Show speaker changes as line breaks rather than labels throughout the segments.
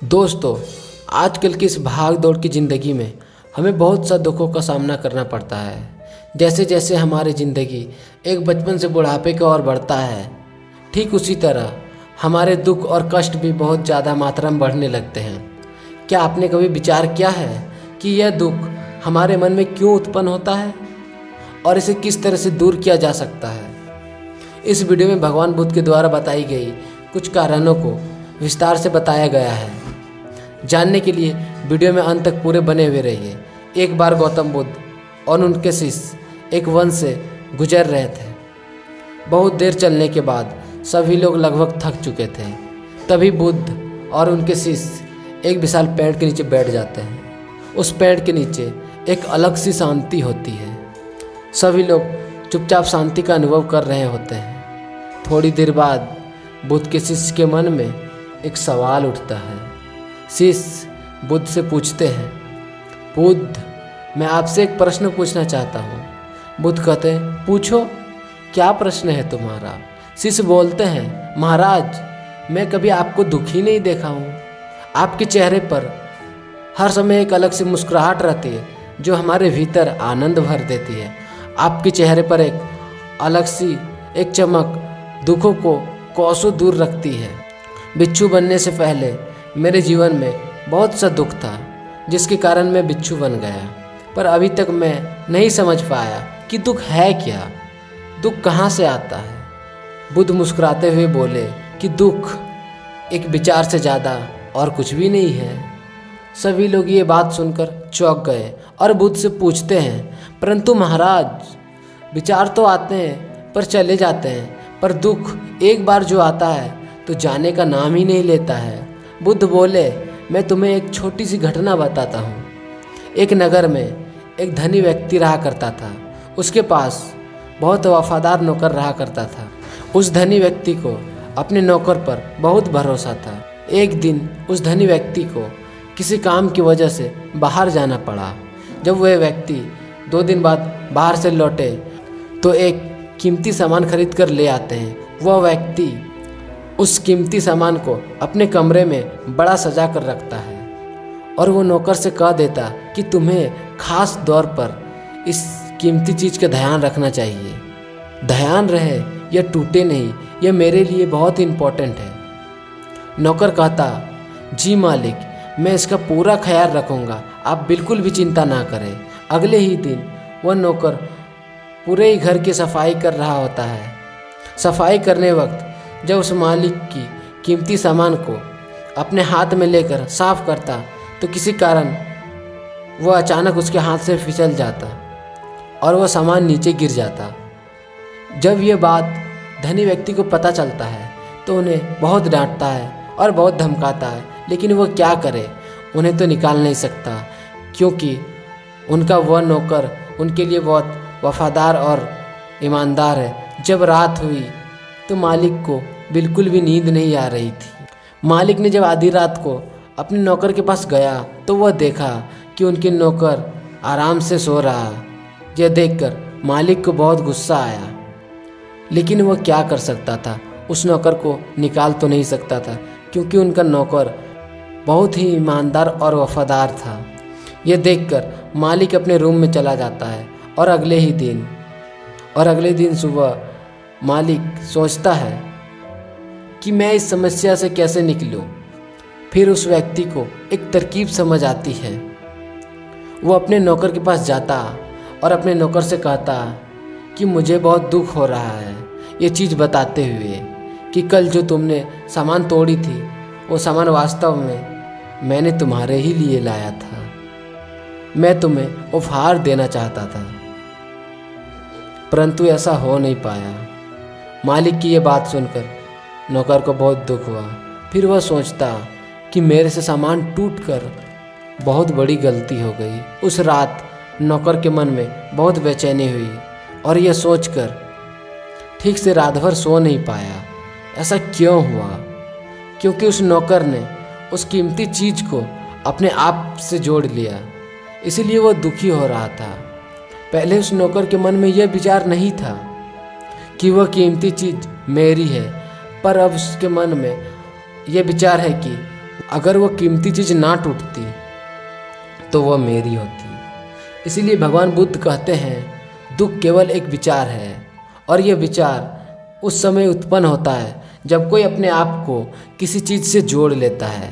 दोस्तों, आजकल की इस भाग दौड़ की ज़िंदगी में हमें बहुत सा दुखों का सामना करना पड़ता है। जैसे जैसे हमारी ज़िंदगी एक बचपन से बुढ़ापे की ओर बढ़ता है, ठीक उसी तरह हमारे दुख और कष्ट भी बहुत ज़्यादा मात्रा में बढ़ने लगते हैं। क्या आपने कभी विचार किया है कि यह दुख हमारे मन में क्यों उत्पन्न होता है और इसे किस तरह से दूर किया जा सकता है? इस वीडियो में भगवान बुद्ध के द्वारा बताई गई कुछ कारणों को विस्तार से बताया गया है। जानने के लिए वीडियो में अंत तक पूरे बने हुए रहिए। एक बार गौतम बुद्ध और उनके शिष्य एक वन से गुजर रहे थे। बहुत देर चलने के बाद सभी लोग लगभग थक चुके थे। तभी बुद्ध और उनके शिष्य एक विशाल पेड़ के नीचे बैठ जाते हैं। उस पेड़ के नीचे एक अलग सी शांति होती है। सभी लोग चुपचाप शांति का अनुभव कर रहे होते हैं। थोड़ी देर बाद बुद्ध के शिष्य के मन में एक सवाल उठता है। शिष्य बुद्ध से पूछते हैं, बुद्ध, मैं आपसे एक प्रश्न पूछना चाहता हूँ। बुद्ध कहते हैं, पूछो, क्या प्रश्न है तुम्हारा? शिष्य बोलते हैं, महाराज, मैं कभी आपको दुखी नहीं देखा हूँ। आपके चेहरे पर हर समय एक अलग सी मुस्कुराहट रहती है जो हमारे भीतर आनंद भर देती है। आपके चेहरे पर एक अलग सी एक चमक दुखों को कोसों दूर रखती है। बिच्छू बनने से पहले मेरे जीवन में बहुत सा दुख था जिसके कारण मैं बिच्छू बन गया, पर अभी तक मैं नहीं समझ पाया कि दुख है क्या, दुख कहाँ से आता है। बुद्ध मुस्कुराते हुए बोले कि दुख एक विचार से ज़्यादा और कुछ भी नहीं है। सभी लोग ये बात सुनकर चौंक गए और बुद्ध से पूछते हैं, परंतु महाराज, विचार तो आते हैं पर चले जाते हैं, पर दुख एक बार जो आता है तो जाने का नाम ही नहीं लेता है। बुद्ध बोले, मैं तुम्हें एक छोटी सी घटना बताता हूँ। एक नगर में एक धनी व्यक्ति रहा करता था। उसके पास बहुत वफादार नौकर रहा करता था। उस धनी व्यक्ति को अपने नौकर पर बहुत भरोसा था। एक दिन उस धनी व्यक्ति को किसी काम की वजह से बाहर जाना पड़ा। जब वह व्यक्ति 2 दिन बाद बाहर से लौटे तो एक कीमती सामान खरीद कर ले आते हैं। वह व्यक्ति उस कीमती सामान को अपने कमरे में बड़ा सजा कर रखता है और वो नौकर से कह देता कि तुम्हें खास तौर पर इस कीमती चीज़ का ध्यान रखना चाहिए। ध्यान रहे, यह टूटे नहीं, यह मेरे लिए बहुत इम्पोर्टेंट है। नौकर कहता, जी मालिक, मैं इसका पूरा ख्याल रखूँगा, आप बिल्कुल भी चिंता ना करें। अगले ही दिन वह नौकर पूरे ही घर की सफाई कर रहा होता है। सफाई करने वक्त जब उस मालिक की कीमती सामान को अपने हाथ में लेकर साफ करता तो किसी कारण वह अचानक उसके हाथ से फिसल जाता और वह सामान नीचे गिर जाता। जब यह बात धनी व्यक्ति को पता चलता है तो उन्हें बहुत डांटता है और बहुत धमकाता है, लेकिन वह क्या करे, उन्हें तो निकाल नहीं सकता क्योंकि उनका वह नौकर उनके लिए बहुत वफादार और ईमानदार है। जब रात हुई तो मालिक को बिल्कुल भी नींद नहीं आ रही थी। मालिक ने जब आधी रात को अपने नौकर के पास गया तो वह देखा कि उनके नौकर आराम से सो रहा। यह देखकर मालिक को बहुत गुस्सा आया, लेकिन वह क्या कर सकता था, उस नौकर को निकाल तो नहीं सकता था क्योंकि उनका नौकर बहुत ही ईमानदार और वफादार था। यह देखकर मालिक अपने रूम में चला जाता है और अगले दिन सुबह मालिक सोचता है कि मैं इस समस्या से कैसे निकलूं। फिर उस व्यक्ति को एक तरकीब समझ आती है। वो अपने नौकर के पास जाता और अपने नौकर से कहता कि मुझे बहुत दुख हो रहा है, ये चीज़ बताते हुए कि कल जो तुमने सामान तोड़ी थी वो सामान वास्तव में मैंने तुम्हारे ही लिए लाया था। मैं तुम्हें उपहार देना चाहता था, परंतु ऐसा हो नहीं पाया। मालिक की ये बात सुनकर नौकर को बहुत दुख हुआ। फिर वह सोचता कि मेरे से सामान टूटकर बहुत बड़ी गलती हो गई। उस रात नौकर के मन में बहुत बेचैनी हुई और यह सोचकर ठीक से रात भर सो नहीं पाया। ऐसा क्यों हुआ? क्योंकि उस नौकर ने उस कीमती चीज़ को अपने आप से जोड़ लिया, इसीलिए वह दुखी हो रहा था। पहले उस नौकर के मन में यह विचार नहीं था कि वह कीमती चीज़ मेरी है, पर अब उसके मन में यह विचार है कि अगर वो कीमती चीज़ ना टूटती तो वह मेरी होती। इसीलिए भगवान बुद्ध कहते हैं दुख केवल एक विचार है, और यह विचार उस समय उत्पन्न होता है जब कोई अपने आप को किसी चीज़ से जोड़ लेता है,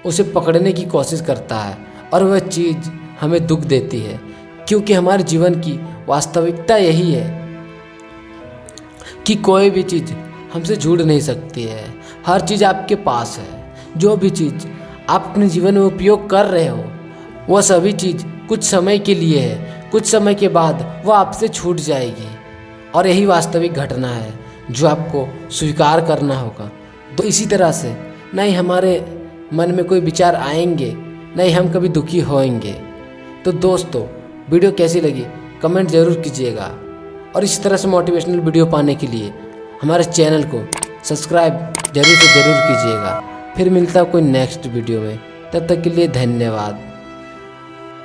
उसे पकड़ने की कोशिश करता है, और वह चीज़ हमें दुख देती है। क्योंकि हमारे जीवन की वास्तविकता यही है कि कोई भी चीज़ हमसे जुड़ नहीं सकती है। हर चीज़ आपके पास है। जो भी चीज़ आप अपने जीवन में उपयोग कर रहे हो, वह सभी चीज़ कुछ समय के लिए है। कुछ समय के बाद वह आपसे छूट जाएगी, और यही वास्तविक घटना है जो आपको स्वीकार करना होगा। तो इसी तरह से नहीं हमारे मन में कोई विचार आएंगे, नहीं हम कभी दुखी होएंगे। तो दोस्तों, वीडियो कैसी लगी कमेंट ज़रूर कीजिएगा, और इसी तरह से मोटिवेशनल वीडियो पाने के लिए हमारे चैनल को सब्सक्राइब जरूर से ज़रूर कीजिएगा। फिर मिलता है कोई नेक्स्ट वीडियो में, तब तक के लिए धन्यवाद।